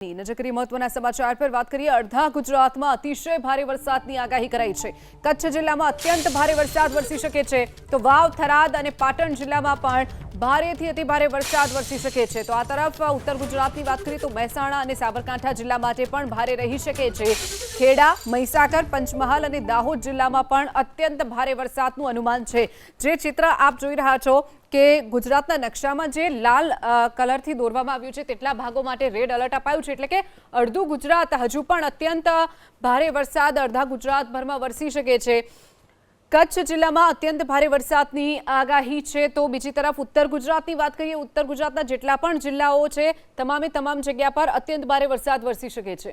નજર કરી મહત્વના સમાચાર પર વાત કરીએ। અડધા ગુજરાતમાં અતિશય ભારે વરસાદની આગાહી કરાઈ છે। કચ્છ જિલ્લામાં અત્યંત ભારે વરસાદ વરસી શકે છે, તો વાવ, થરાદ અને પાટણ જિલ્લામાં પણ ભારેથી અતિ ભારે વરસાદ વરસી શકે છે। તો આ તરફ ઉત્તર ગુજરાતની વાત કરીએ તો મહેસાણા અને સાબરકાંઠા જિલ્લા માટે પણ ભારે રહી શકે છે। ખેડા, મહીસાગર, પંચમહાલ અને દાહોદ જિલ્લામાં પણ અત્યંત ભારે વરસાદનું અનુમાન છે। જે ચિત્ર આપ જોઈ રહ્યા છો કે ગુજરાતના નકશામાં જે લાલ કલરથી દોરવામાં આવ્યું છે તેટલા ભાગો માટે રેડ એલર્ટ અપાયું છે, એટલે કે અડધું ગુજરાત હજુ પણ અત્યંત ભારે વરસાદ અડધા ગુજરાતભરમાં વરસી શકે છે। કચ્છ જિલ્લામાં અત્યંત ભારે વરસાદની આગાહી છે। તો બીજી તરફ ઉત્તર ગુજરાતની વાત કરીએ, ઉત્તર ગુજરાતના જેટલા પણ જિલ્લાઓ છે તમામે તમામ જગ્યા પર અત્યંત ભારે વરસાદ વરસી શકે છે।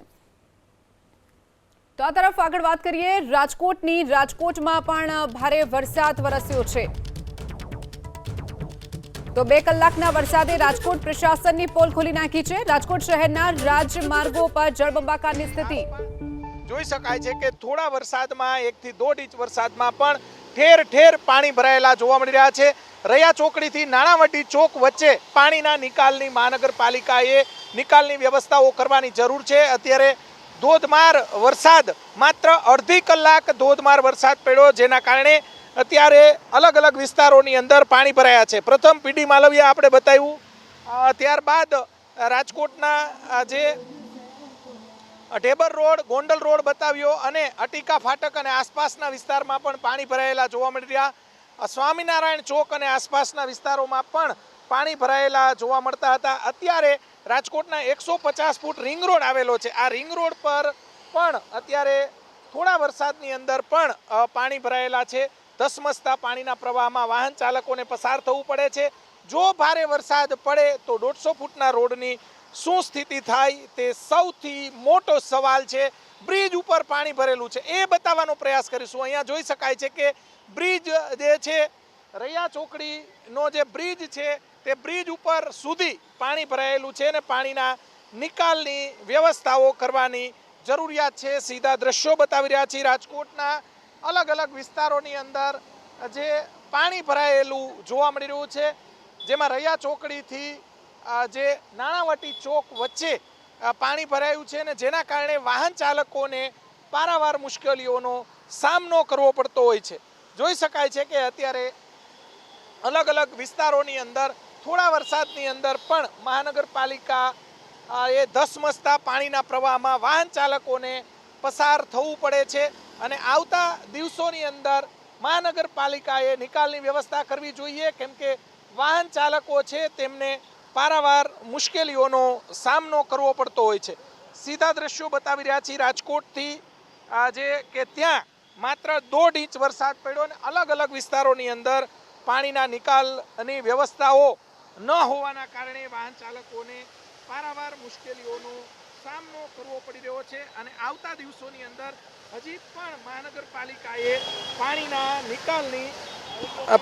તો આ તરફ આગળ વાત કરીએ રાજકોટની। રાજકોટમાં પણ ભારે વરસાદ વરસ્યો છે। તો 2 કલાકના વરસાદે રાજકોટ પ્રશાસનની પોલ ખોલી નાખી છે। રાજકોટ શહેરના રાજમાર્ગો પર જળબંબાકારની સ્થિતિ જોઈ શકાય છે કે થોડા વરસાદમાં 1 થી 1.5 ઇંચ વરસાદમાં પણ ઠેર ઠેર પાણી ભરાયેલા જોવા મળી રહ્યા છે। રૈયા ચોકડીથી નાણાવટી ચોક વચ્ચે પાણીના નિકાલની મહાનગરપાલિકાએ નિકાલની વ્યવસ્થાઓ કરવાની જરૂર છે। અત્યારે ધોધમાર વરસાદ, માત્ર અડધી કલાક ધોધમાર વરસાદ પડ્યો, જેના કારણે અત્યારે અલગ અલગ વિસ્તારોની અંદર પાણી ભરાયા છે। પ્રથમ પીડી માલવિયા આપણે બતાવ્યું, ત્યારબાદ રાજકોટના જે ઢેબર રોડ, ગોંડલ રોડ બતાવ્યો અને અટીકા ફાટક અને આસપાસના વિસ્તારમાં પણ પાણી ભરાયેલા જોવા મળી રહ્યા। સ્વામિનારાયણ ચોક અને આસપાસના વિસ્તારોમાં પણ પાણી ભરાયેલા જોવા મળતા હતા। અત્યારે રાજકોટના 150 ફૂટ રિંગ રોડ આવેલો છે। આ રિંગ રોડ પર પણ અત્યારે થોડા વરસાદની અંદર પણ પાણી ભરાયેલા છે। ધસમસતા પાણીના પ્રવાહમાં વાહન ચાલકોને પસાર થવું પડે છે। જો ભારે વરસાદ પડે તો 150 ફૂટના રોડની શું સ્થિતિ થાય તે સૌથી મોટો સવાલ છે। બ્રિજ ઉપર પાણી ભરેલું છે એ બતાવવાનો પ્રયાસ કરીશું। અહીંયા જોઈ શકાય છે કે બ્રિજ જે છે, રૈયા ચોકડીનો જે બ્રિજ છે તે બ્રિજ ઉપર સુધી પાણી ભરાયેલું છે અને પાણીના નિકાલની વ્યવસ્થાઓ કરવાની જરૂરિયાત છે। સીધા દ્રશ્યો બતાવી રહ્યા છીએ રાજકોટના અલગ અલગ વિસ્તારોની અંદર જે પાણી ભરાયેલું જોવા મળી રહ્યું છે, જેમાં રૈયા ચોકડીથી જે નાણાવટી ચોક વચ્ચે પાણી ભરાયું છે અને જેના કારણે વાહન ચાલકોને પારાવાર મુશ્કેલીઓનો સામનો કરવો પડતો હોય છે। જોઈ શકાય છે કે અત્યારે અલગ અલગ વિસ્તારોની અંદર થોડા વરસાદની અંદર પણ મહાનગરપાલિકા એ ધસમસતા પાણીના પ્રવાહમાં વાહન ચાલકોને પસાર થવું પડે છે અને આવતા દિવસોની અંદર મહાનગરપાલિકાએ નિકાલની વ્યવસ્થા કરવી જોઈએ, કેમ કે વાહન ચાલકો છે તેમને પારાવાર મુશ્કેલીઓનો સામનો કરવો પડતો હોય છે। સીધા દ્રશ્યો બતાવી રહ્યા છીએ રાજકોટથી, જે કે ત્યાં માત્ર 1.5 ઇંચ વરસાદ પડ્યો અને અલગ અલગ વિસ્તારોની અંદર પાણીના નિકાલની વ્યવસ્થાઓ ન હોવાના કારણે વાહન ચાલકોને પારાવાર મુશ્કેલીઓનો સામનો કરવો પડી રહ્યો છે અને આવતા દિવસોની અંદર હજી પણ મહાનગરપાલિકાએ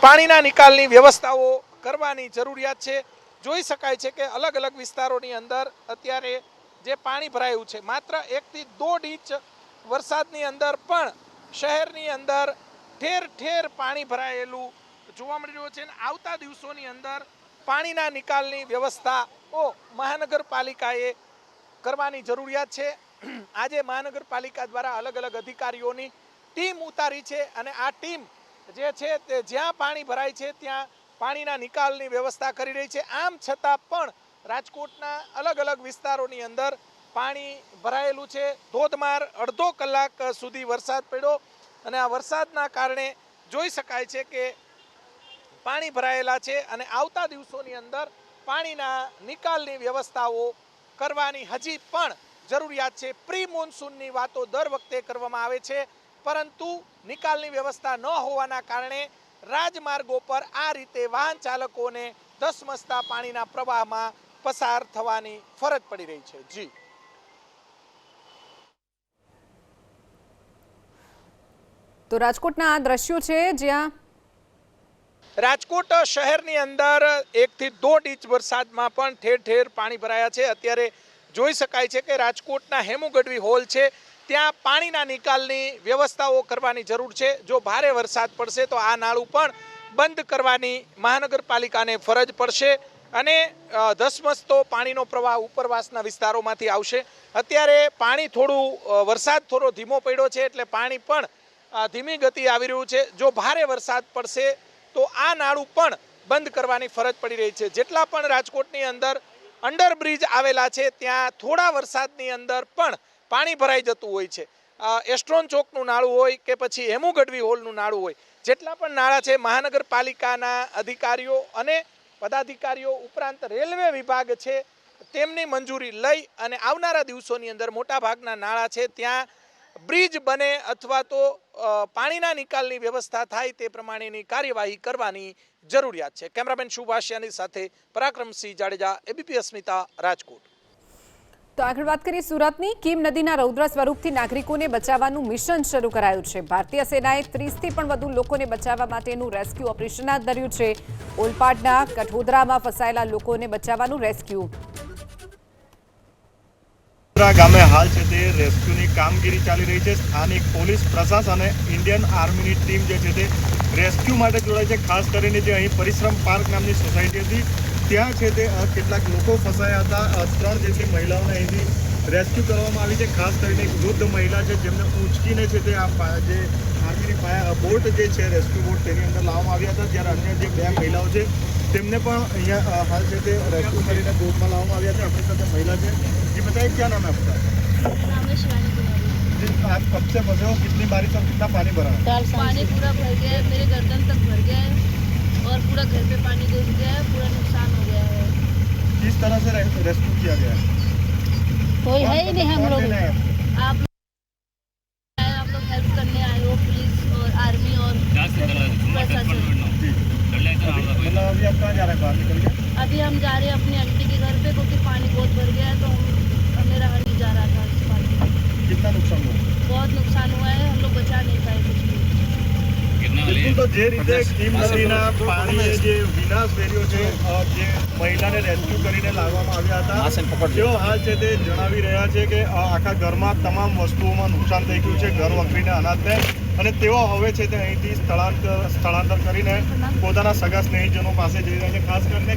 પાણીના નિકાલની વ્યવસ્થાઓ કરવાની જરૂરિયાત છે। જોઈ શકાય છે કે અલગ અલગ વિસ્તારોની અંદર અત્યારે જે પાણી ભરાયું છે, માત્ર 1 થી 1.5 ઇંચ વરસાદની અંદર પણ શહેરની અંદર ઠેર ઠેર પાણી ભરાયેલું જોવા મળી રહ્યું છે અને આવતા દિવસોની અંદર પાણીના નિકાલની વ્યવસ્થાઓ મહાનગરપાલિકાએ કરવાની જરૂરિયાત છે। આજે મહાનગરપાલિકા દ્વારા અલગ અલગ અધિકારીઓની ટીમ ઉતારી છે અને આ ટીમ જે છે તે જ્યાં પાણી ભરાય છે ત્યાં પાણીના નિકાલની વ્યવસ્થા કરી રહી છે। આમ છતાં પણ રાજકોટના અલગ અલગ વિસ્તારોની અંદર પાણી ભરાયેલું છે। ધોધમાર અડધો કલાક સુધી વરસાદ પડ્યો અને આ વરસાદના કારણે જોઈ શકાય છે કે પાણી ભરાયેલા છે અને આવતા દિવસોની અંદર પાણીના નિકાલની વ્યવસ્થાઓ કરવાની હજી પણ જરૂરિયાત છે। પ્રી મોન્સૂનની વાતો દર વખતે કરવામાં આવે છે, પરંતુ નિકાલની વ્યવસ્થા ન હોવાના કારણે રાજમાર્ગો પર આ રીતે વાહન ચાલકોને ધસમસતા પાણીના પ્રવાહમાં પસાર થવાની ફરજ પડી રહી છે। જી તો રાજકોટના આ દ્રશ્યો છે, જ્યાં રાજકોટ શહેરની અંદર 1 થી 1.5 ઇંચ વરસાદમાં પણ ઠેર ઠેર પાણી ભરાયા છે। અત્યારે જોઈ શકાય છે કે રાજકોટના હેમુ ગઢવી હોલ છે ત્યાં પાણીના નિકાલની વ્યવસ્થાઓ કરવાની જરૂર છે। જો ભારે વરસાદ પડશે તો આ નાળું પણ બંધ કરવાની મહાનગરપાલિકાને ફરજ પડશે। અને ધસમસતો પાણીનો પ્રવાહ ઉપરવાસના વિસ્તારોમાંથી આવશે. અત્યારે પાણી વરસાદ થોડો ધીમો પડ્યો છે એટલે પાણી પણ ધીમી ગતિ આવી રહ્યું છે. જો ભારે વરસાદ પડશે તો આ નાળું પણ બંધ કરવાની ફરજ પડી રહી છે. જેટલા પણ રાજકોટની અંદર અંડરબ્રિજ આવેલા છે ત્યાં થોડા વરસાદની અંદર પણ પાણી ભરાઈ જતું હોય છે. એસ્ટ્રોન ચોકનું નાળું હોય કે પછી હેમુ ગઢવી હોલનું નાળું હોય, જેટલા પણ નાળા છે મહાનગરપાલિકાના અધિકારીઓ અને પદાધિકારીઓ ઉપરાંત રેલવે વિભાગ છે તેમની મંજૂરી લઈ અને આવનારા દિવસોની અંદર મોટાભાગના નાળા છે ત્યાં બ્રિજ બને અથવા તો પાણીના નિકાલની વ્યવસ્થા થાય તે પ્રમાણેની કાર્યવાહી કરવાની જરૂરિયાત છે. કેમેરામેન શુભાશિયાની સાથે પરાક્રમસિંહ જાડેજા, એબીપી અસ્મિતા, રાજકોટ. તો આગળ વાત કરીએ સુરતની. કીમ નદીના રૌદ્ર સ્વરૂપથી નાગરિકોને બચાવવાનું મિશન શરૂ કરાયું છે. ભારતીય સેનાએ 30થી પણ વધુ લોકોને બચાવવા માટેનું રેસ્ક્યુ ઓપરેશન હાથ ધર્યું છે. ઓલપાડના કઠોદરામાં ફસાયેલા લોકોને બચાવવાનું રેસ્ક્યુ. ગામે હાલ છે તે રેસ્ક્યુની કામગીરી ચાલી રહી છે. સ્થાનિક પોલીસ પ્રશાસન અને ઇન્ડિયન આર્મીની ટીમ જે છે તે રેસ્ક્યુ માટે જોડાઈ છે. ખાસ કરીને જે અહીં પરિશ્રમ પાર્ક નામની સોસાયટી હતી ત્યાં છે તે કેટલાક લોકો ફસાયા હતા. 3 જેટલી મહિલાઓને અહીંથી રેસ્ક્યુ કરવામાં આવી છે. ખાસ કરીને એક વૃદ્ધ મહિલા છે જેમને ઊંચકીને છે તે જે આર્મીની બોટ જે છે રેસ્ક્યુ બોટ તેની અંદર લાવવામાં આવ્યા હતા. જ્યારે અન્ય જે 2 મહિલાઓ છે તેમને પણ અહીંયા हाल से रेस्क्यू કરીને बोट में लावવામાં આવ્યા છે. अपनी साथ महिला છે. जी बताइए क्या नाम है आपका? नाम है शिवानी कुमारी। आप कब से फंसे हो? कितनी बारिश और कितना पानी भरा है? पानी पूरा भर गया है, मेरे गर्दन तक भर गया है और पूरा घर पे पानी घुस गया है, पूरा नुकसान हो गया है। किस तरह से रेस्क्यू किया गया? कोई है ही नहीं, हम लोग आप आप लोग हेल्प करने आए हो, पुलिस और आर्मी और प्रशासन। मतलब अभी आप कहाँ जा रहे हैं? बाहर निकल के अभी हम जा रहे हैं अपनी आंटी के घर पे क्योंकि पानी बहुत भर गया है, तो हमें रहा नहीं जा रहा था इस पानी में। कितना नुकसान हुआ? बहुत नुकसान हुआ है, हम लोग बचा नहीं पाए कुछ भी। બિલકુલ તો જે રીતે કીમ નદીના પાણીએ જે વિનાશ વેર્યો છે, જે મહિલાને રેસ્ક્યુ કરીને લાવવામાં આવ્યા હતા તેઓ હાલ છે તે જણાવી રહ્યા છે કે આખા ઘરમાં તમામ વસ્તુઓમાં નુકસાન થઈ ગયું છે, ઘર વખરીને અનાજને, અને તેઓ હવે છે તે અહીંથી સ્થળાંતર કરીને પોતાના સગા સ્નેહીજનો પાસે જઈ રહ્યા છે. ખાસ કરીને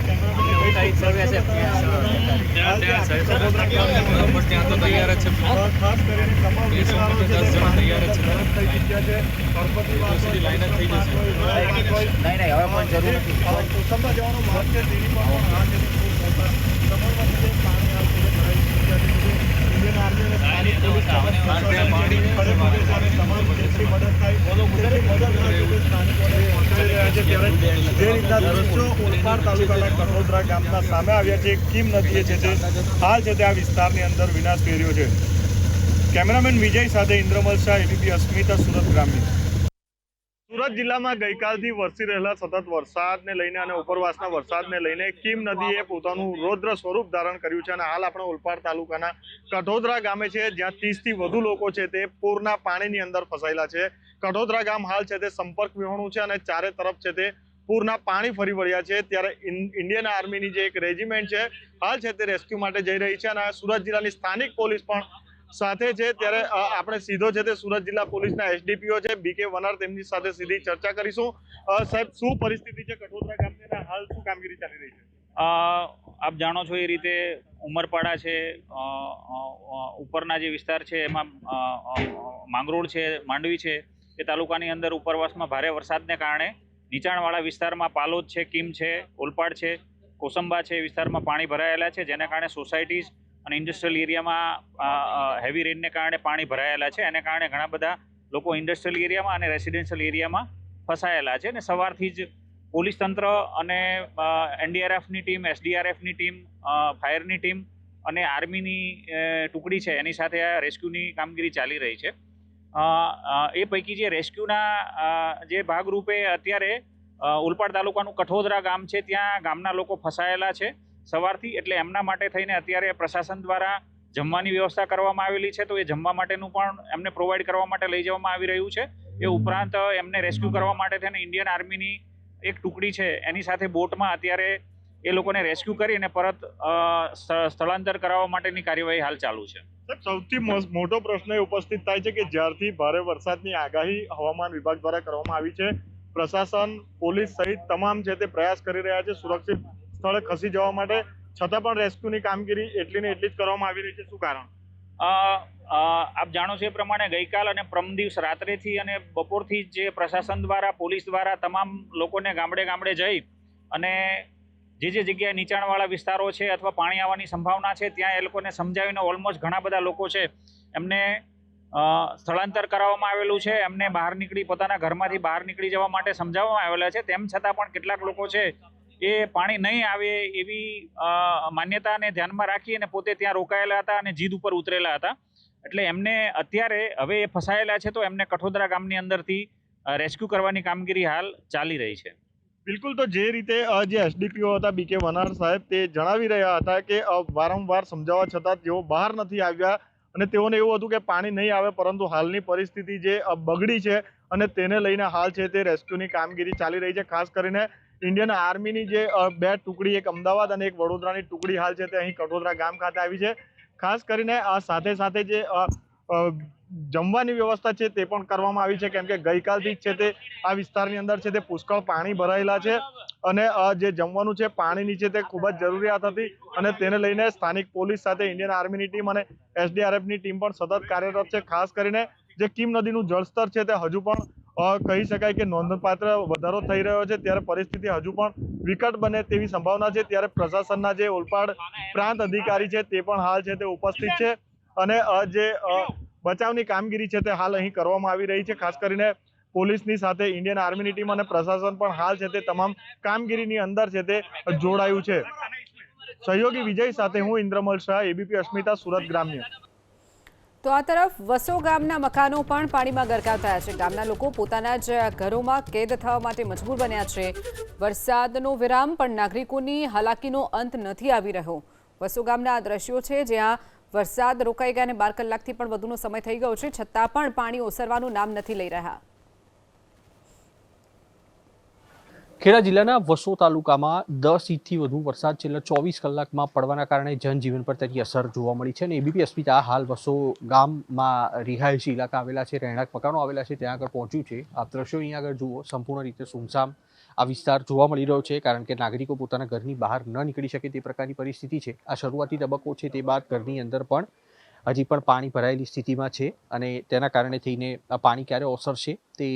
ઓલપાડ તાલુકાના કઠોદરા ગામના સામે આવ્યા છે. કીમ નદીએ છે તે હાલ છે તે આ વિસ્તારની અંદર વિનાશ વેર્યો છે. કેમેરામેન વિજય સાથે ઇન્દ્રમલ શાહ, એબીપી અસ્મિતા, સુરત ગ્રામ્ય. સુરત જિલ્લામાં ગઈકાલથી વરસી રહેલા સતત વરસાદને લઈને અને ઉપરવાસના વરસાદને લઈને કીમ નદીએ પોતાનું રૌદ્ર સ્વરૂપ ધારણ કર્યું છે અને હાલ આપણે ઓલપાડ તાલુકાના કઠોદરા ગામે છે જ્યાં 30થી વધુ લોકો છે તે પૂરના પાણીની અંદર ફસાયેલા છે. કઠોદરા ગામ હાલ છે તે સંપર્ક વિહોણું છે અને ચારે તરફ છે તે પૂરના પાણી ફરી વળ્યા છે. ત્યારે ઇન્ડિયન આર્મીની જે એક રેજિમેન્ટ છે હાલ છે તે રેસ્ક્યુ માટે જઈ રહી છે અને સુરત જિલ્લાની સ્થાનિક પોલીસ પણ સાથે છે. ત્યારે આપણે સીધો છે તે સુરત જિલ્લા પોલીસના એસડીપીઓ છે BK વનાર, તેમની સાથે સીધી ચર્ચા કરીશું. સાહેબ, શું પરિસ્થિતિ છે કઠોદરા ગામની અને હાલ શું કામગીરી ચાલી રહી છે? આપ જાણો છો એ રીતે ઉમરપાડા છે, ઉપરના જે વિસ્તાર છે એમાં માંગરોળ છે, માંડવી છે, એ તાલુકાની અંદર ઉપરવાસમાં ભારે વરસાદને કારણે નીચાણવાળા વિસ્તારમાં પાલોદ છે, કીમ છે, ઓલપાડ છે, કોસંબા છે, એ વિસ્તારમાં પાણી ભરાયેલા છે, જેને કારણે સોસાયટીઝ અને ઇન્ડસ્ટ્રીયલ એરિયામાં હેવી રેનને કારણે પાણી ભરાયેલા છે. એને કારણે ઘણા બધા લોકો ઇન્ડસ્ટ્રીયલ એરિયામાં અને રેસિડેન્શિયલ એરિયામાં ફસાયેલા છે. અને સવારથી જ પોલીસ તંત્ર અને NDRFની ટીમ, SDRFની ટીમ, ફાયરની ટીમ અને આર્મીની ટુકડી છે એની સાથે આ રેસ્ક્યુની કામગીરી ચાલી રહી છે. એ પૈકી જે રેસ્ક્યુના જે ભાગરૂપે અત્યારે ઓલપાડ તાલુકાનું કઠોદરા ગામ છે ત્યાં ગામના લોકો ફસાયેલા છે સવારથી, એટલે એમના માટે થઈને અત્યારે પ્રશાસન દ્વારા જમવાની વ્યવસ્થા કરવામાં આવેલી છે. તો એ જમવા માટેનું પણ એમને પ્રોવાઈડ કરવા માટે લઈ જવામાં આવી રહ્યું છે. એ ઉપરાંત એમને રેસ્ક્યુ કરવા માટે થઈને ઇન્ડિયન આર્મીની એક ટુકડી છે એની સાથે બોટમાં અત્યારે એ લોકોને રેસ્ક્યુ કરીને પરત સ્થળાંતર કરાવવા માટેની કાર્યવાહી હાલ ચાલુ છે. સૌથી મોટો પ્રશ્ન એ ઉપસ્થિત થાય છે કે જ્યારથી ભારે વરસાદની આગાહી હવામાન વિભાગ દ્વારા કરવામાં આવી છે, પ્રશાસન, પોલીસ સહિત તમામ છે તે પ્રયાસ કરી રહ્યા છે સુરક્ષિત સ્થળે ખસી જવા માટે, છતાં પણ રેસ્ક્યુની કામગીરી એટલી ને એટલી જ કરવામાં આવી રહી છે. શું કારણ? આપ જાણો છો એ પ્રમાણે ગઈકાલ અને પ્રમ દિવસ રાત્રેથી અને બપોરથી જે પ્રશાસન દ્વારા, પોલીસ દ્વારા તમામ લોકોને ગામડે ગામડે જઈ અને જે જગ્યાએ નીચાણવાળા વિસ્તારો છે અથવા પાણી આવવાની સંભાવના છે ત્યાં એ લોકોને સમજાવીને ઓલમોસ્ટ ઘણા બધા લોકો છે એમને સ્થળાંતર કરાવવામાં આવેલું છે. એમને પોતાના ઘરમાંથી બહાર નીકળી જવા માટે સમજાવવામાં આવેલા છે. તેમ છતાં પણ કેટલાક લોકો છે એ પાણી નહીં આવે એવી માન્યતાને ધ્યાનમાં રાખી અને પોતે ત્યાં રોકાયેલા હતા અને જીદ ઉપર ઉતરેલા હતા. એટલે એમને અત્યારે હવે એ ફસાયેલા છે તો એમને કઠોદરા ગામની અંદરથી રેસ્ક્યુ કરવાની કામગીરી હાલ ચાલી રહી છે. બિલકુલ. તો જે રીતે જે એસડીપીઓ હતા બીકે વનાર સાહેબ, તે જણાવી રહ્યા હતા કે વારંવાર સમજાવવા છતાં તેઓ બહાર નથી આવ્યા અને તેઓને એવું હતું કે પાણી નહીં આવે, પરંતુ હાલની પરિસ્થિતિ જે બગડી છે અને તેને લઈને હાલ છે તે રેસ્ક્યુની કામગીરી ચાલી રહી છે. ખાસ કરીને ઇન્ડિયન આર્મીની જે 2 ટુકડી, એક અમદાવાદ અને એક વડોદરાની ટુકડી હાલ છે તે અહીં કઠોદરા ગામ ખાતે આવી છે. ખાસ કરીને આ સાથે સાથે જે જમવાની વ્યવસ્થા છે તે પણ કરવામાં આવી છે, કેમ કે ગઈકાલથી જ છે તે આ વિસ્તારની અંદર છે તે પુષ્કળ પાણી ભરાયેલા છે અને જે જમવાનું છે પાણીની છે તે ખૂબ જ જરૂરિયાત હતી અને તેને લઈને સ્થાનિક પોલીસ સાથે ઇન્ડિયન આર્મીની ટીમ અને એસડીઆરએફની ટીમ પણ સતત કાર્યરત છે. ખાસ કરીને જે કીમ નદીનું જળસ્તર છે તે હજુ પણ કહી શકાય કે નોંધપાત્ર વધારો થઈ રહ્યો છે, ત્યારે પરિસ્થિતિ હજુ પણ વિકટ બને તેવી સંભાવના છે. ત્યારે પ્રશાસનના જે ઓલપાડ પ્રાંત અધિકારી છે તે પણ હાલ છે તે ઉપસ્થિત છે અને જે બચાવની કામગીરી છે તે હાલ અહીં કરવામાં આવી રહી છે. ખાસ કરીને પોલીસની સાથે ઇન્ડિયન આર્મીની ટીમ અને પ્રશાસન પણ હાલ છે તે તમામ કામગીરીની અંદર છે તે જોડાયું છે. સહયોગી વિજય સાથે હું ઇન્દ્રમલ શાહ, એબીપી અસ્મિતા, સુરત ગ્રામ્ય. તો આ તરફ વસો ગામના મકાનો પણ પાણીમાં ગરકાવ થયા છે. ગામના લોકો પોતાના જ ઘરોમાં કેદ થવા માટે મજબૂર બન્યા છે. વરસાદનો વિરામ પણ નાગરિકોની હાલાકીનો અંત નથી આવી રહ્યો. વસો ગામના આ દ્રશ્યો છે જ્યાં વરસાદ રોકાઈ ગયા અને 12 કલાકથી પણ વધુનો સમય થઈ ગયો છે, છતાં પણ પાણી ઓસરવાનું નામ નથી લઈ રહ્યા. ખેડા જિલ્લાના વસો તાલુકામાં 10 ઇંચથી વધુ વરસાદ છેલ્લા 24 કલાકમાં પડવાના કારણે જનજીવન પર તેની અસર જોવા મળી છે. અને એબીપી અસ્મિતા હાલ વસો ગામમાં રિહાયશી ઇલાકા આવેલા છે, રહેણાંક મકાનો આવેલા છે, ત્યાં આગળ પહોંચ્યું છે. આપ દ્રશ્યો અહીંયા આગળ જુઓ, સંપૂર્ણ રીતે સુમસામ આ વિસ્તાર જોવા મળી રહ્યો છે, કારણ કે નાગરિકો પોતાના ઘરની બહાર ન નીકળી શકે તે પ્રકારની પરિસ્થિતિ છે. આ શરૂઆતી તબક્કો છે, તે બાદ ઘરની અંદર પણ હજી પણ પાણી ભરાયેલી સ્થિતિમાં છે અને તેના કારણે થઈને આ પાણી ક્યારે ઓસરશે તે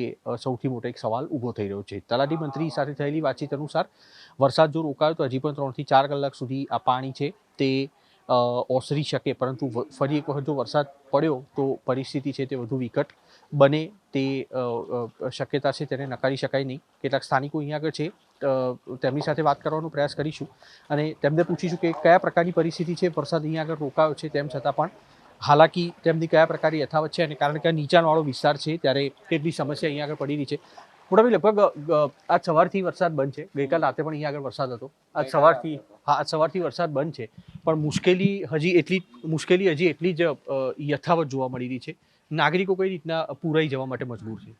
સૌથી મોટો એક સવાલ ઊભો થઈ રહ્યો છે. તલાટી મંત્રી સાથે થયેલી વાતચીત અનુસાર વરસાદ જો રોકાયો તો હજી પણ 3 થી 4 કલાક સુધી આ પાણી છે તે ઓસરી શકે, પરંતુ ફરી એક વખત જો વરસાદ પડ્યો તો પરિસ્થિતિ છે તે વધુ વિકટ બને તે શક્યતા છે, તેને નકારી શકાય નહીં. કેટલાક સ્થાનિકો અહીંયા આગળ છે, તેમની સાથે વાત કરવાનો પ્રયાસ કરીશું અને તેમને પૂછીશું કે કયા પ્રકારની પરિસ્થિતિ છે. વરસાદ અહીંયા આગળ રોકાયો છે તેમ છતાં પણ હાલાકી તેમની કયા પ્રકારે યથાવત છે અને કારણ કે આ નીચાણવાળો વિસ્તાર છે ત્યારે કેટલી સમસ્યા અહીંયા આગળ પડી રહી છે. મોટાભાઈ, લગભગ આજ સવારથી વરસાદ બંધ છે. ગઈકાલ રાતે પણ અહીંયા આગળ વરસાદ હતો. આજ સવારથી વરસાદ બંધ છે, પણ મુશ્કેલી હજી એટલી જ યથાવત જોવા મળી રહી છે. નાગરિકો કઈ રીતના પૂરાઈ જવા માટે મજબૂર છે?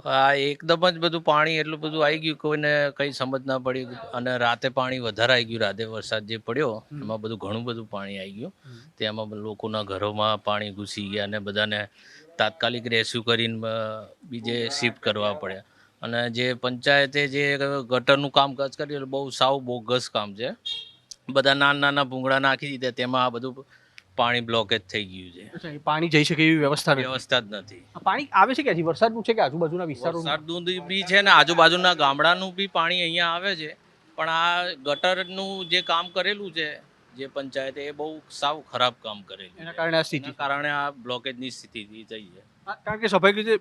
હા, એકદમ જ બધું પાણી એટલું બધું આવી ગયું, કોઈને કંઈ સમજ ના પડી. અને રાતે પાણી વધારે આવી ગયું. રાતે વરસાદ જે પડ્યો એમાં ઘણું બધું પાણી આવી ગયું. તેમાં લોકોના ઘરોમાં પાણી ઘૂસી ગયા અને બધાને તાત્કાલિક રેસ્ક્યુ કરીને બીજે શિફ્ટ કરવા પડ્યા. અને જે પંચાયતે જે ગટરનું કામકાજ કર્યું બહુ સાવ બોગસ કામ છે. બધા નાના ભૂંગળા નાખી દીધા, તેમાં આ બધું પાણી બ્લોકેજ થઈ ગયું છે. પાણી જઈ શકે એવી વ્યવસ્થા જ નથી. પાણી આવે છે ક્યાંથી? વરસાદનું છે કે આજુબાજુના વિસ્તારો? વરસાદનું બી છે ને આજુબાજુના ગામડાનું બી પાણી અહીંયા આવે છે, પણ આ ગટરનું જે કામ કરેલું છે જે પંચાયતે એ બહુ સાવ ખરાબ કામ કરેલું. એના કારણે આ બ્લોકેજની સ્થિતિ થઈ છે. કારણ કે સ્વાભાવિક રીતે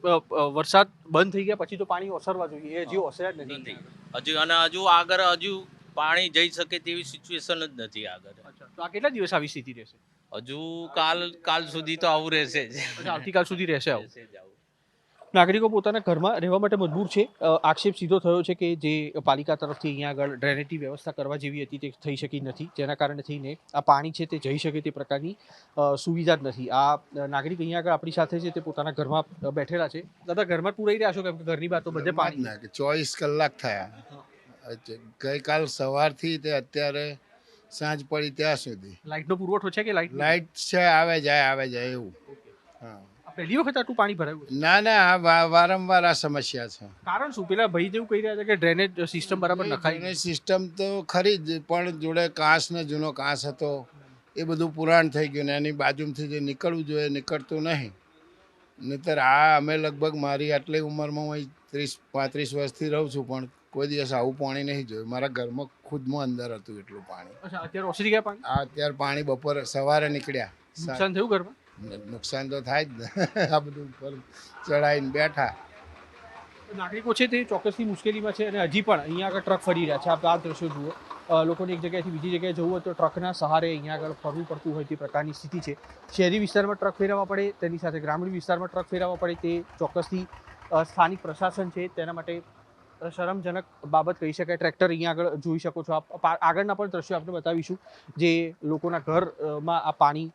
વરસાદ બંધ થઈ ગયા પછી તો પાણી ઓસરવા જોઈએ, હજી ઓસર્યા જ નથી. હજુ આગળ પાણી જઈ શકે તેવી સિચ્યુએશન જ નથી આગળ. તો આ કેટલા દિવસ આવી સ્થિતિ રહેશે? હજુ કાલ સુધી તો આવું રહેશે જ. આવતીકાલ સુધી રહેશે આવું. નાગરિકો પોતાના ઘરમાં રહેવા માટે મજબૂર છે. આક્ષેપ સીધો થયો છે કે જે પાલિકા તરફથી અહીંયા આગળ ડ્રેનેજની વ્યવસ્થા કરવા જેવી હતી તે થઈ શકી નથી, જેના કારણે થઈને આ પાણી છે તે જઈ શકે તે પ્રકારની સુવિધા જ નથી. આ નાગરિક અહીંયા આગળ આપણી સાથે છે તે પોતાના ઘરમાં બેઠેલા છે. દાદા, ઘરમાં પૂરાઈ રહ્યા છો કેમ કે ઘરની બહાર તો બધે પાણી? 24 કલાક થયા. ગઈકાલ સવારથી તે અત્યારે સાંજ પડી ત્યાં સુધી. લાઇટનો પુરવઠો છે કે? લાઇટ છે, આવે જાય એવું. હા, પહેલી વખત આટલું પાણી ભરાયું છે? ના આ વારંવાર આ સમસ્યા છે. કારણ શું? પેલા ભાઈ જેવું કહી રહ્યા છે કે ડ્રેનેજ સિસ્ટમ બરાબર નખાઈ ડ્રેનેજ સિસ્ટમ તો ખરી જ, પણ જોડે કાંસ ને જૂનો કાંસ હતો એ બધું પુરાણ થઈ ગયું ને એની બાજુમાંથી જે નીકળવું જોઈએ નીકળતું નહીં. નહીંતર આ અમે લગભગ મારી આટલી ઉંમરમાં હું 30-35 વર્ષથી રહું છું, પણ કોઈ દિવસ આવું પાણી નહીં જોયું. મારા ઘરમાં ખુદમાં અંદર હતું એટલું પાણી. અચ્છા, અત્યારે ઓસરી ગયા પાણી? આ અત્યારે પાણી બપોરે સવારે નીકળ્યા. નુકસાન થયું ઘરમાં? નુકસાન તો થાય જ ને. આ બધું ઉપર ચડાવીને બેઠા. નાગરિકો છે તે ચોક્કસથી મુશ્કેલીમાં છે અને હજી પણ અહીંયા આગળ ટ્રક ફરી રહ્યા છે. આપ આ દ્રશ્યો જુઓ, લોકોને એક જગ્યાએથી બીજી જગ્યાએ જવું હોય તો ટ્રકના સહારે અહીંયા આગળ ફરવું પડતું હોય તે પ્રકારની સ્થિતિ છે. શહેરી વિસ્તારમાં ટ્રક ફેરવવા પડે, તેની સાથે ગ્રામીણ વિસ્તારમાં ટ્રક ફેરવવા પડે, તે ચોક્કસથી સ્થાનિક પ્રશાસન છે તેના માટે શરમજનક બાબત કહી શકાય. ટ્રેક્ટર અહીંયા આગળ જોઈ શકો છો આપ. આગળના પણ દ્રશ્યો આપણે બતાવીશું જે લોકોના ઘરમાં આ પાણી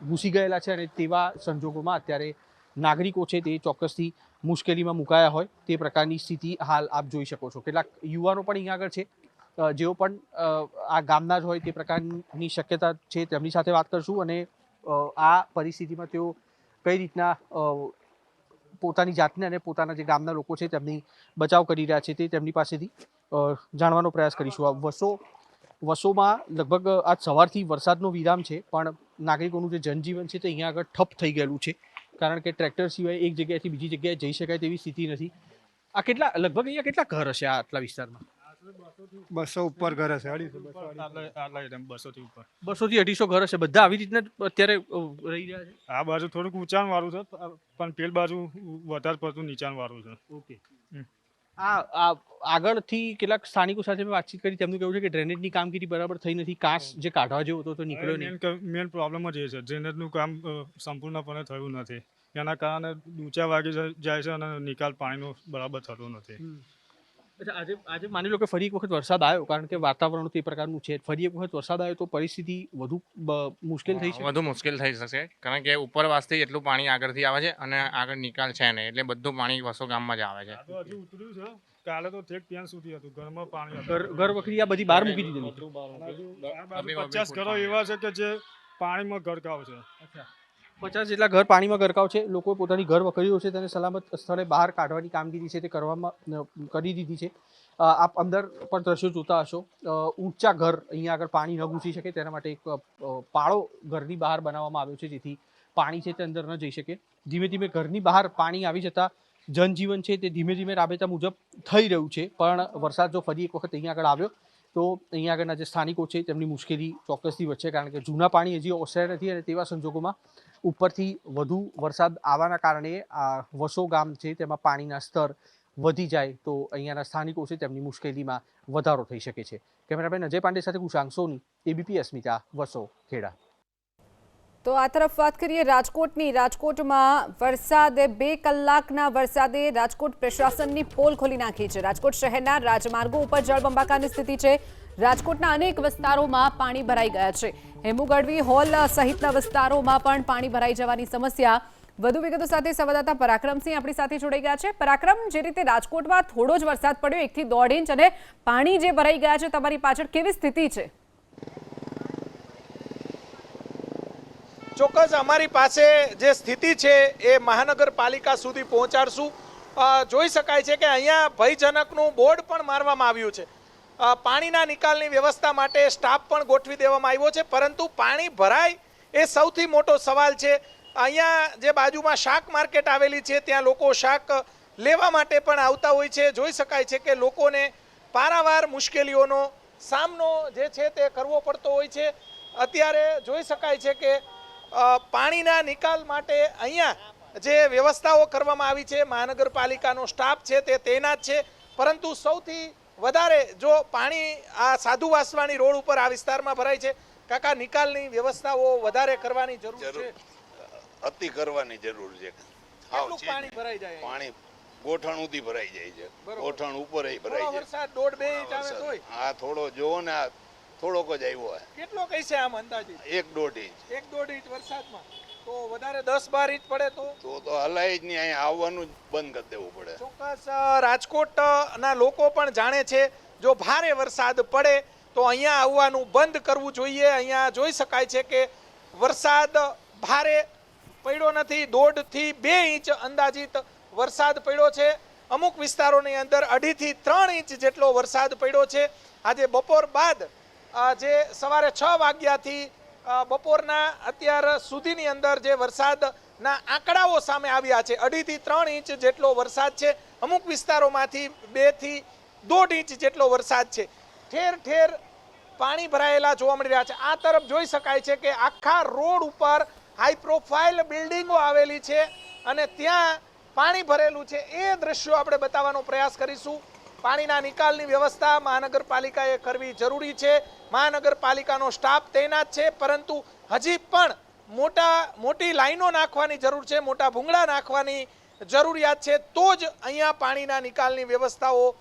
ઘૂસી ગયેલા છે અને તેવા સંજોગોમાં અત્યારે નાગરિકો છે તે ચોક્કસથી મુશ્કેલીમાં મુકાયા હોય તે પ્રકારની સ્થિતિ હાલ આપ જોઈ શકો છો. કેટલાક યુવાનો પણ અહીંયા આગળ છે જેઓ પણ આ ગામના જ હોય તે પ્રકારની શક્યતા છે. તેમની સાથે વાત કરશું અને આ પરિસ્થિતિમાં તેઓ કઈ રીતના પોતાની જાતને અને પોતાના જે ગામના લોકો છે તેમની બચાવ કરી રહ્યા છે તે તેમની પાસેથી જાણવાનો પ્રયાસ કરીશું. આ વસોમાં લગભગ આજ સવારથી વરસાદનો વિરામ છે, પણ નાગરિકોનું જે જનજીવન છે તે અહીંયા આગળ ઠપ થઈ ગયેલું છે, કારણ કે ટ્રેક્ટર સિવાય એક જગ્યાએથી બીજી જગ્યાએ જઈ શકાય તેવી સ્થિતિ નથી. આ કેટલા લગભગ અહીંયા કેટલા ઘર હશે આટલા વિસ્તારમાં? 200 ઉપર ઘર હશે. 200 ઉપર. 200 થી 250 ઘર હશે. બધા આવી રીતના અત્યારે રહી રહ્યા છે? આ બાજુ થોડુંક ઊંચાણ વાળું છે, પણ પેલ બાજુ વધારે પડતું નીચાણ વાળું છે. ઓકે. આ આગળથી કેટલાક સ્થાનિકો સાથે મેં વાતચીત કરી, તેમનું કહેવું છે કે ડ્રેનેજની કામગીરી બરાબર થઈ નથી. કાંસ જે કાઢવા જેવો હતો તો નીકળ્યો નહીં. મેન પ્રોબ્લેમ જ એ છે, ડ્રેનેજનું કામ સંપૂર્ણપણે થયું નથી. એના કારણે ઊંચા વાગી જાય છે અને નિકાલ પાણીનો બરાબર થતો નથી. અચ્છા, આજે માની લો કે ફરી એક વખત વરસાદ આવ્યો, કારણ કે વાતાવરણ તે પ્રકારનું છે. ફરી એક વખત વરસાદ આવ્યો તો પરિસ્થિતિ વધુ મુશ્કેલ થઈ શકે? વધુ મુશ્કેલ થઈ શકશે, કારણ કે ઉપરવાસથી એટલું પાણી આગળથી આવે છે અને આગળ નિકાલ છે ને, એટલે બધું પાણી વસો ગામમાં જ આવે છે. હજુ ઉતર્યું છે. કાલે તો ઠેક ત્યાં સુધી હતું, ઘરમાં પાણી ઘર વખરી આ બધી બહાર મૂકી દીધેલી. 50 ઘરો એવા છે કે જે પાણીમાં ગરકાવ છે. 50 જેટલા ઘર પાણીમાં ગરકાવ છે. લોકોએ પોતાની ઘર વખરીઓ છે તેને સલામત સ્થળે બહાર કાઢવાની કામગીરી છે તે કરવામાં કરી દીધી છે. આપ અંદર પણ દ્રશ્યો જોતા હશો. ઊંચા ઘર અહીંયા આગળ પાણી ન ઘૂસી શકે તેના માટે એક પાળો ઘરની બહાર બનાવવામાં આવ્યો છે, જેથી પાણી છે તે અંદર ન જઈ શકે. ધીમે ધીમે ઘરની બહાર પાણી આવી જતાં જનજીવન છે તે ધીમે ધીમે રાબેતા મુજબ થઈ રહ્યું છે. પણ વરસાદ જો ફરી એક વખત અહીંયા આગળ આવ્યો તો અહીંયા આગળના જે સ્થાનિકો છે તેમની મુશ્કેલી ચોક્કસથી વધશે, કારણ કે જૂના પાણી હજી ઓસર્યા નથી અને તેવા સંજોગોમાં ઉપરથી વધુ વરસાદ આવવાના કારણે આ વસો ગામ છે તેમાં પાણીના સ્તર વધી જાય તો અહીંયાના સ્થાનિકો છે તેમની મુશ્કેલીમાં વધારો થઈ શકે છે. કેમેરામેન અજય પાંડે સાથે કુશાંક સોની, એબીપી અસ્મિતા, વસો, ખેડા. તો આ તરફ વાત કરીએ રાજકોટની. રાજકોટમાં વરસાદે 2 કલાકના વરસાદે રાજકોટ પ્રશાસનની પોલ ખોલી નાખી છે. રાજકોટ શહેરના રાજમાર્ગો ઉપર જળબંબાકારની સ્થિતિ છે. રાજકોટના અનેક વિસ્તારોમાં પાણી ભરાઈ ગયા છે. હેમુ ગઢવી હોલ સહિતના વિસ્તારોમાં પણ પાણી ભરાઈ જવાની સમસ્યા. વધુ વિગતો સાથે સંવાદદાતા પરાક્રમસિંહ આપણી સાથે જોડાઈ ગયા છે. પરાક્રમ, જે રીતે રાજકોટમાં થોડો જ વરસાદ પડ્યો, 1 થી 1.5 ઇંચ, અને પાણી જે ભરાઈ ગયા છે તમારી પાછળ, કેવી સ્થિતિ છે? ચોક્કસ અમારી પાસે જે સ્થિતિ છે એ મહાનગરપાલિકા સુધી પહોંચાડશું. જોઈ શકાય છે કે અહીંયા ભયજનકનું બોર્ડ પણ મારવામાં આવ્યું છે. પાણીના નિકાલની વ્યવસ્થા માટે સ્ટાફ પણ ગોઠવી દેવામાં આવ્યો છે, પરંતુ પાણી ભરાય એ સૌથી મોટો સવાલ છે. અહીંયા જે બાજુમાં શાક માર્કેટ આવેલી છે ત્યાં લોકો શાક લેવા માટે પણ આવતા હોય છે. જોઈ શકાય છે કે લોકોને પારાવાર મુશ્કેલીઓનો સામનો જે છે તે કરવો પડતો હોય છે. અત્યારે જોઈ શકાય છે કે પાણીના નિકાલ માટે અહીંયા જે વ્યવસ્થાઓ કરવામાં આવી છે, મહાનગરપાલિકાનો સ્ટાફ છે તે તૈનાત છે, પરંતુ સૌથી વધારે જો પાણી આ સાધુ વાસવાણી રોડ ઉપર આ વિસ્તારમાં ભરાય છે, કાકા, નિકાલની વ્યવસ્થાઓ વધારે કરવાની જરૂર છે? અતિ કરવાની જરૂર છે. કેટલું પાણી ભરાઈ જાય? પાણી ગોઠણ સુધી ભરાઈ જાય છે. ગોઠણ ઉપર ભરાઈ જાય. વરસાદ 1.5-2 ઇંચ આવે તોય? આ થોડો જોવો ને, આ થોડોક જ આવ્યો. કેટલો કહી છે આમ અંદાજે? 1-1.5 ઇંચ. 1-1.5 ઇંચ વરસાદમાં તો વધારે 10-12 ઇંચ પડે તો હલાય જ નહીં. અહીંયા આવવાનું જ બંધ કરી દેવું પડે. ચોક્કસ રાજકોટના લોકો પણ જાણે છે, જો ભારે વરસાદ પડે તો અહીંયા આવવાનું બંધ કરવું જોઈએ. અહીંયા જોઈ શકાય છે કે વરસાદ ભારે પડ્યો નથી. 1.5 થી 2 ઇંચ અંદાજિત વરસાદ પડ્યો છે. અમુક વિસ્તારોની અંદર 2.5 થી 3 ઇંચ જેટલો વરસાદ પડ્યો છે. આજે બપોર બાદ જે સવારે 6 વાગ્યાથી બપોરના અત્યાર સુધીની અંદર જે વરસાદના આંકડાઓ સામે આવ્યા છે, 2.5 થી 3 ઇંચ જેટલો વરસાદ છે. અમુક વિસ્તારોમાંથી 2 થી 1.5 ઇંચ જેટલો વરસાદ છે. ઠેર ઠેર પાણી ભરાયેલા જોવા મળી રહ્યા છે. આ તરફ જોઈ શકાય છે કે આખા રોડ ઉપર હાઈ પ્રોફાઇલ બિલ્ડિંગો આવેલી છે અને ત્યાં પાણી ભરેલું છે. એ દ્રશ્યો આપણે બતાવવાનો પ્રયાસ કરીશું. પાણીના નિકાલની વ્યવસ્થા મહાનગરપાલિકાએ કરવી જરૂરી છે. મહાનગરપાલિકાનો સ્ટાફ તૈનાત છે, પરંતુ હજી પણ મોટી લાઈનો નાખવાની જરૂર છે, મોટા ભૂંગળા નાખવાની જરૂરિયાત છે. તો જ અહીંયા પાણીના નિકાલની વ્યવસ્થાઓ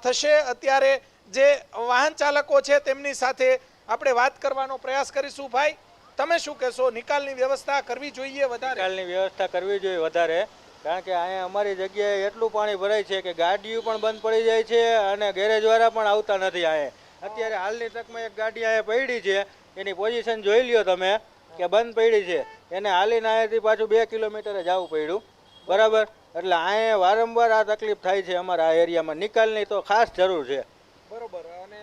થશે. અત્યારે જે વાહન ચાલકો છે તેમની સાથે આપણે વાત કરવાનો પ્રયાસ કરીશું. ભાઈ, તમે શું કહેશો? નિકાલની વ્યવસ્થા કરવી જોઈએ વધારે? નિકાલની વ્યવસ્થા કરવી જોઈએ વધારે, કારણ કે અહીંયા અમારી જગ્યાએ એટલું પાણી ભરાય છે કે ગાડીઓ પણ બંધ પડી જાય છે અને ગેરેજવાળા પણ આવતા નથી. અહીંયા અત્યારે હાલની તકમાં એક ગાડી અહીંયા પડી છે, એની પોઝિશન જોઈ લ્યો તમે કે બંધ પડી છે. એને હાલીને અહીંયાથી પાછું 2 કિલોમીટર જવું પડ્યું, બરાબર. એટલે અહીંયા વારંવાર આ તકલીફ થાય છે અમારા આ એરિયામાં. નિકાલની તો ખાસ જરૂર છે. બરોબર. અને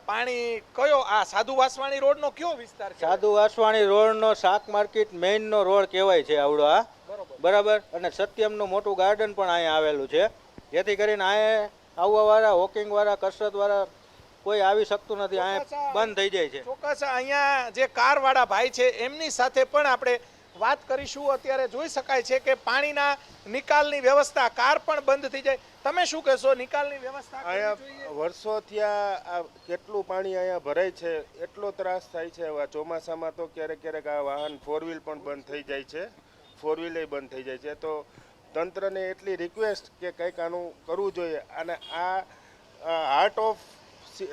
પાણી કયો આ સાધુ વાસવાણી રોડનો કયો વિસ્તાર છે? સાધુ વાસવાણી રોડનો શાક માર્કેટ મેઇનનો રોડ કહેવાય છે આવડો આ, બરાબર. અને સત્યમનું મોટું ગાર્ડન પણ અહીંયા આવેલું છે, જેથી કરીને અહીંયા આવવાવાળા, વોકિંગવાળા, કસરતવાળા કોઈ આવી શકતું નથી. અહીંયા બંધ થઈ જાય છે. ચોક્કસ અહીંયા જે કારવાળા ભાઈ છે એમની સાથે પણ આપણે વાત કરીશું. અત્યારે જોઈ શકાય છે કે પાણીના નિકાલની વ્યવસ્થા, કાર પણ બંધ થઈ જાય. તમે શું કહેશો? નિકાલની વ્યવસ્થા અહીંયા વર્ષોથી આ કેટલું પાણી અહીંયા ભરાય છે, એટલો ત્રાસ થાય છે. હવે ચોમાસામાં તો ક્યારેક આ વાહન 4 વ્હીલ પણ બંધ થઈ જાય છે, 4 વ્હીલ બંધ થઈ જાય છે. તો તંત્રને એટલી રિક્વેસ્ટ કે કંઈક આનું કરવું જોઈએ. અને આ હાર્ટ ઓફ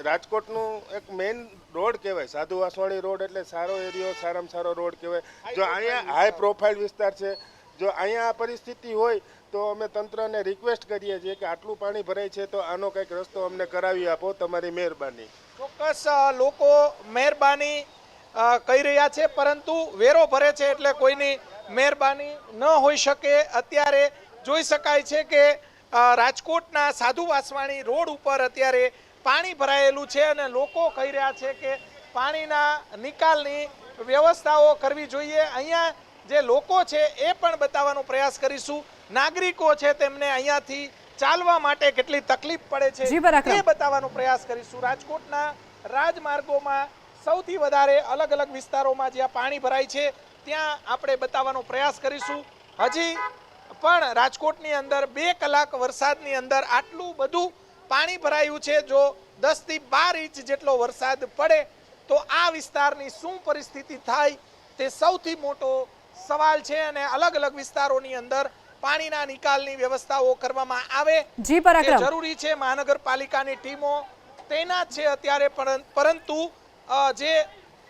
રાજકોટનું એક મેઇન રોડ કહેવાય સાધુ વાસવાણી રોડ, એટલે સારો એરિયો, સારામાં સારો રોડ કહેવાય. જો અહીંયા હાઈ પ્રોફાઇલ વિસ્તાર છે, જો અહીંયા આ પરિસ્થિતિ હોય તો અમે તંત્રને રિક્વેસ્ટ કરીએ છીએ કે આટલું પાણી ભરાય છે તો આનો કંઈક રસ્તો અમને કરાવી આપો, તમારી મહેરબાની. ચોક્કસ લોકો મહેરબાની કહી રહ્યા છે, પરંતુ વેરો ભરે છે એટલે કોઈની મહેરબાની ન હોઈ શકે. અત્યારે જોઈ શકાય છે કે રાજકોટના સાધુ વાસવાણી રોડ ઉપર અત્યારે પાણી ભરાયેલું છે અને લોકો કહી રહ્યા છે કે પાણીના નિકાલની વ્યવસ્થાઓ કરવી જોઈએ. અહીંયા જે લોકો છે એ પણ બતાવવાનો પ્રયાસ કરીશું. નાગરિકો છે તેમને અહીંયાથી ચાલવા માટે કેટલી તકલીફ પડે છે એ બતાવવાનો પ્રયાસ કરીશું. રાજકોટના રાજમાર્ગોમાં સૌથી વધારે અલગ અલગ વિસ્તારોમાં જ્યાં પાણી ભરાય છે ત્યાં આપણે બતાવવાનો પ્રયાસ કરીશું. હજી પણ રાજકોટની અંદર 2 કલાક વરસાદની અંદર આટલું બધું પાણી ભરાયું છે. જો 10 થી 12 ઇંચ જેટલો વરસાદ પડે તો આ વિસ્તારની શું પરિસ્થિતિ થાય તે સૌથી મોટો સવાલ છે. અને અલગ અલગ વિસ્તારોની અંદર પાણીના નિકાલની વ્યવસ્થાઓ કરવામાં આવે તે જરૂરી છે. મહાનગરપાલિકાની ટીમો તૈનાત છે અત્યારે, પરંતુ જે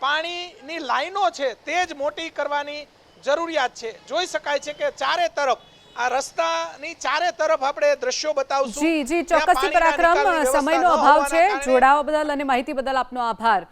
પાણીની લાઈનો છે તે જ મોટી કરવાની જરૂરિયાત છે. જોઈ શકાય છે કે ચારે તરફ આ રસ્તાની ચારે તરફ આપણે દ્રશ્યો બતાવશું. જી ચોક્કસથી પરાક્રમ, સમયનો અભાવ છે. જોડાવા બદલ અને માહિતી બદલ આપનો આભાર.